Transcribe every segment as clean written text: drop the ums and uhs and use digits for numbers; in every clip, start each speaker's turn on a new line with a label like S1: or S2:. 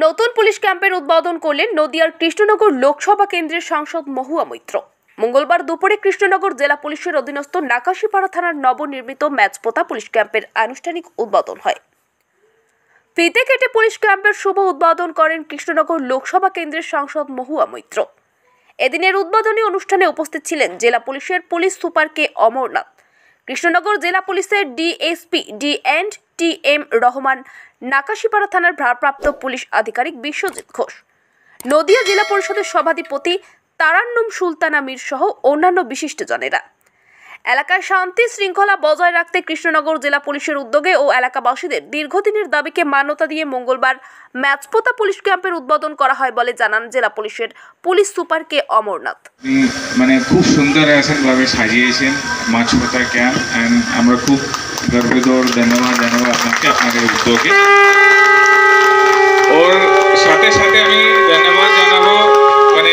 S1: নতুন পুলিশ ক্যাম্পের উদ্বোধন করলেন নদিয়ার কৃষ্ণনগর লোকসভা কেন্দ্রের সাংসদ মহুয়া মৈত্র। মঙ্গলবার দুপুরে কৃষ্ণনগর জেলা পুলিশের অধীনস্থ নাকাশীপাড়া থানার নবনির্মিত ম্যাচপোতা পুলিশ ক্যাম্পের আনুষ্ঠানিক উদ্বোধন হয়। ফিতে কেটে পুলিশ ক্যাম্পের শুভ উদ্বোধন করেন কৃষ্ণনগর লোকসভা কেন্দ্রের সাংসদ মহুয়া মৈত্র। এদিনের উদ্বোধনী অনুষ্ঠানে উপস্থিত ছিলেন জেলা পুলিশের পুলিশ সুপার কে অমরনাথ, কৃষ্ণনগর জেলা পুলিশের ডিএসপি DNTM রহমান, নাকাশীপাড়া থানার ভারপ্রাপ্ত পুলিশ আধিকারিক বিশ্বজিৎ ঘোষ, নদিয়া জেলা পরিষদের সভাধিপতি তারান্নুম সুলতানা মীর সহ অন্যান্য বিশিষ্টজনেরা। এলাকায় শান্তি শৃঙ্খলা বজায় রাখতে কৃষ্ণনগর জেলা পুলিশের উদ্যোগে ও এলাকাবাসীদের দীর্ঘদিনের দাবিকে মান্যতা দিয়ে মঙ্গলবার ম্যাচপোতা পুলিশ ক্যাম্পের উদ্বোধন করা হয় বলে জানান জেলা পুলিশের পুলিশ সুপার কে অমরনাথ।
S2: মানে খুব সুন্দর ভাবে সাজিয়েছেন ম্যাচপোতা ক্যাম্প, এন্ড আমরা খুব গর্বিত ও ধন্যবাদ জানাবো আপনাকে আপনাদের উদ্যোগে। ওর সাথে সাথে আমি ধন্যবাদ জানাবো মানে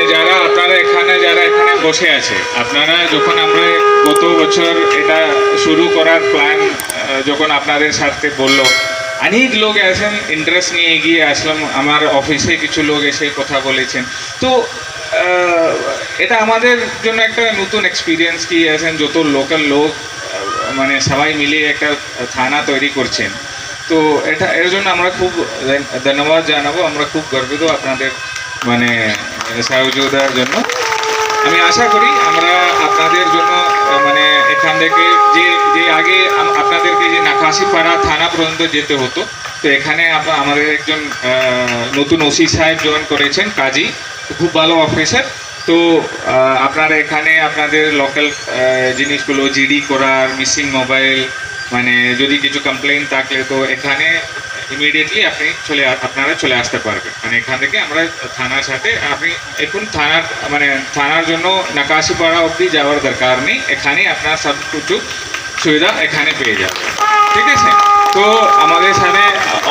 S2: যারা এখানে বসে আছে। আপনারা যখন আমরা গত বছর এটা শুরু করার প্ল্যান যখন আপনাদের সাথে বললো, অনেক লোক আছেন ইন্টারেস্ট নিয়ে এগিয়ে আসলাম। আমার অফিসে কিছু লোক এসে কথা বলেছেন, তো এটা আমাদের জন্য একটা নতুন এক্সপিরিয়েন্স কি আছেন। যত লোকাল লোক মানে সবাই মিলে একটা থানা তৈরি করছেন, তো এর জন্য আমরা খুব ধন্যবাদ জানাবো। আমরা খুব গর্বিত আপনাদের মানে সহযোগিতার জন্য। আমি আশা করি আমরা আপনাদের জন্য মানে এখান থেকে যে আগে আপনাদেরকে যে নাকাশীপাড়া থানা পর্যন্ত যেতে হতো, তো এখানে আমাদের একজন নতুন ওসি সাহেব জয়েন করেছেন, কাজী, খুব ভালো অফিসার। তো আপনারা এখানে আপনাদের লোকাল জিনিসগুলো জিডি করার, মিসিং মোবাইল, মানে যদি কিছু কমপ্লেন থাকলে তো এখানে ইমিডিয়েটলি আপনারা চলে আসতে পারবেন। মানে এখান থেকে আমরা থানার সাথে আপনি এখন থানার জন্য নাকাশীপাড়া অবধি যাওয়ার দরকার নেই, এখানে আপনার সব কিছু সুবিধা এখানে পেয়ে যাবেন। ঠিক আছে, তো আমাদের সাথে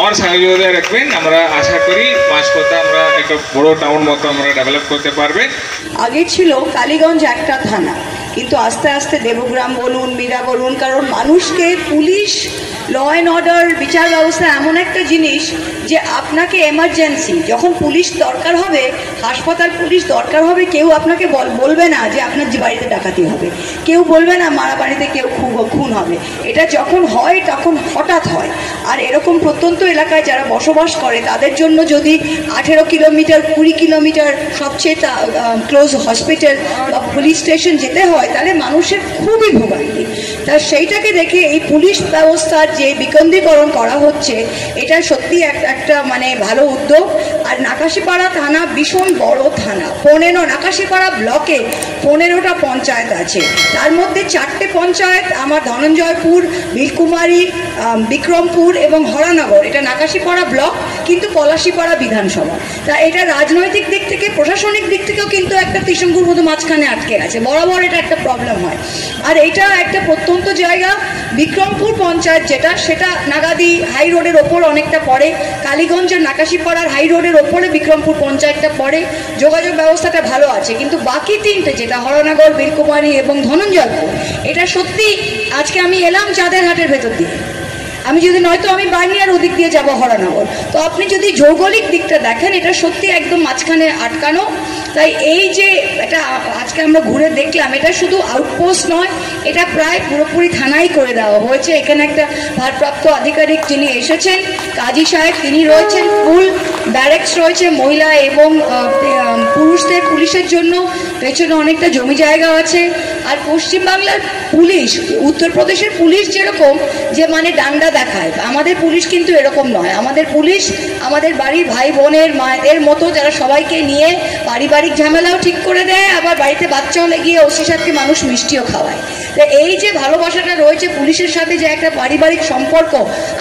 S2: আর সহযোগিতা রাখবেন। আমরা আশা করি ম্যাচপোতা আমরা একটা বড় টাউন মতো আমরা ডেভেলপ করতে পারবে।
S3: আগে ছিল কালীগঞ্জ একটা থানা, কিন্তু আস্তে আস্তে দেবগ্রাম বলুন, মীরা বলুন, কারণ মানুষকে পুলিশ, ল অ্যান্ড অর্ডার, বিচার ব্যবস্থা এমন একটা জিনিস যে আপনাকে এমার্জেন্সি যখন পুলিশ দরকার হবে, হাসপাতাল পুলিশ দরকার হবে, কেউ আপনাকে বলবে না যে আপনার বাড়িতে ডাকাতি হবে, কেউ বলবে না মারামারিতে কেউ খুন হবে। এটা যখন হয় তখন হঠাৎ হয়। আর এরকম প্রত্যন্ত এলাকায় যারা বসবাস করে তাদের জন্য যদি 18 কিলোমিটার 20 কিলোমিটার সবচেয়ে ক্লোজ হসপিটাল বা পুলিশ স্টেশন যেতে হয়, তাহলে মানুষের খুবই ভোগান্তি। তা সেইটাকে দেখে এই পুলিশ ব্যবস্থার যে বিকেন্দ্রীকরণ করা হচ্ছে, এটা সত্যি একটা মানে ভালো উদ্যোগ। আর নাকাশীপাড়া থানা ভীষণ বড় থানা, নাকাশীপাড়া ব্লকে 15টা পঞ্চায়েত আছে, তার মধ্যে 4টে পঞ্চায়েত আমার ধনঞ্জয়পুর, বীরকুমারী, বিক্রমপুর এবং হরানগর, এটা নাকাশীপাড়া ব্লক, কিন্তু পলাশীপাড়া বিধানসভা। তা এটা রাজনৈতিক দিক থেকে, প্রশাসনিক দিক থেকেও কিন্তু একটা ত্রিশঙ্কুর মতো মাঝখানে আটকে আছে, বরাবর এটা একটা প্রবলেম হয়। আর এটা একটা প্রত্যন্ত জায়গা, বিক্রমপুর পঞ্চায়েত যেটা, সেটা নাগাদি হাই রোডের ওপর অনেকটা পড়ে, কালীগঞ্জের নাকাশীপাড়ার হাই রোডের ওপরে বিক্রমপুর পঞ্চায়েতটা পড়ে, যোগাযোগ ব্যবস্থাটা ভালো আছে। কিন্তু বাকি তিনটে যেটা হরনগর, বীরকুমারী এবং ধনঞ্জয়পুর, এটা সত্যি আজকে আমি এলাম চাঁদেরহাটের ভেতর দিয়ে, আমি যদি নয়তো আমি বানিয়ার ওদিক দিয়ে যাবো হরনগর, তো আপনি যদি ভৌগোলিক দিকটা দেখেন এটা সত্যি একদম মাঝখানে আটকানো। তাই এই যে এটা আজকে আমরা ঘুরে দেখলাম, এটা শুধু আউটপোস্ট নয়, এটা প্রায় পুরোপুরি থানাই করে দেওয়া হয়েছে। এখানে একটা ভারপ্রাপ্ত আধিকারিক যিনি এসেছেন, কাজী সাহেব, তিনি রয়েছেন, ফুল ব্যারেক্স রয়েছে মহিলা এবং পুরুষদের পুলিশের জন্য, পেছনে অনেকটা জমি জায়গা আছে। আর পশ্চিমবাংলার পুলিশ, উত্তরপ্রদেশের পুলিশ যেরকম যে মানে ডান্ডা দেখায়, আমাদের পুলিশ কিন্তু এরকম নয়। আমাদের পুলিশ আমাদের বাড়ির ভাই বোনের মায়ের মতো, যারা সবাইকে নিয়ে পারিবারিক ঝামেলাও ঠিক করে দেয়, আবার বাড়িতে বাচ্চা হলে গিয়ে ওসি সাথে মানুষ মিষ্টিও খাওয়ায়। তো এই যে ভালোবাসাটা রয়েছে পুলিশের সাথে, যে একটা পারিবারিক সম্পর্ক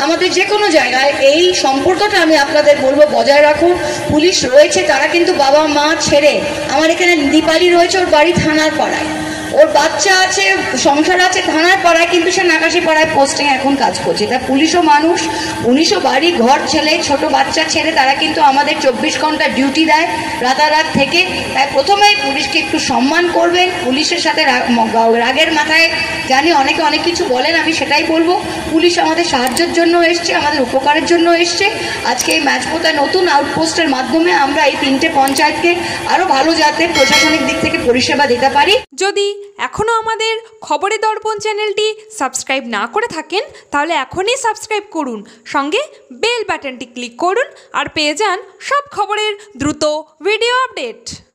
S3: আমাদের যে কোনো জায়গায়, এই সম্পর্কটা আমি আপনাদের বলবো বজায় রাখুন। পুলিশ রয়েছে, তারা কিন্তু বাবা মা ছেড়ে, আমার এখানে দীপালি রয়েছে, ওর বাড়ি থানার পাড়ায়, ওর বাচ্চা আছে, সংসার আছে থানায় পাড়ায়, কিন্তু সে নাকাশি পাড়ায় পোস্টিং এখন কাজ করছে। তা পুলিশও মানুষ, পুলিশও বাড়ি ঘর ছেলে, ছোট বাচ্চা ছেলে, তারা কিন্তু আমাদের 24 ঘন্টা ডিউটি দেয় রাতারাত থেকে। তাই প্রথমেই পুলিশকে একটু সম্মান করবেন। পুলিশের সাথে রাগের মাথায় জানি অনেকে অনেক কিছু বলেন, আমি সেটাই বলবো, পুলিশ আমাদের সাহায্যের জন্য এসছে, আমাদের উপকারের জন্য এসছে। আজকে এই ম্যাচপোতা নতুন আউটপোস্টের মাধ্যমে আমরা এই 3টে পঞ্চায়েতকে আরও ভালো যাতে প্রশাসনিক দিক থেকে পরিষেবা দিতে পারি।
S4: যদি এখনও আমাদের খবরের দর্পণ চ্যানেলটি সাবস্ক্রাইব না করে থাকেন তাহলে এখনই সাবস্ক্রাইব করুন, সঙ্গে বেল বাটনটি ক্লিক করুন আর পেয়ে যান সব খবরের দ্রুত ভিডিও আপডেট।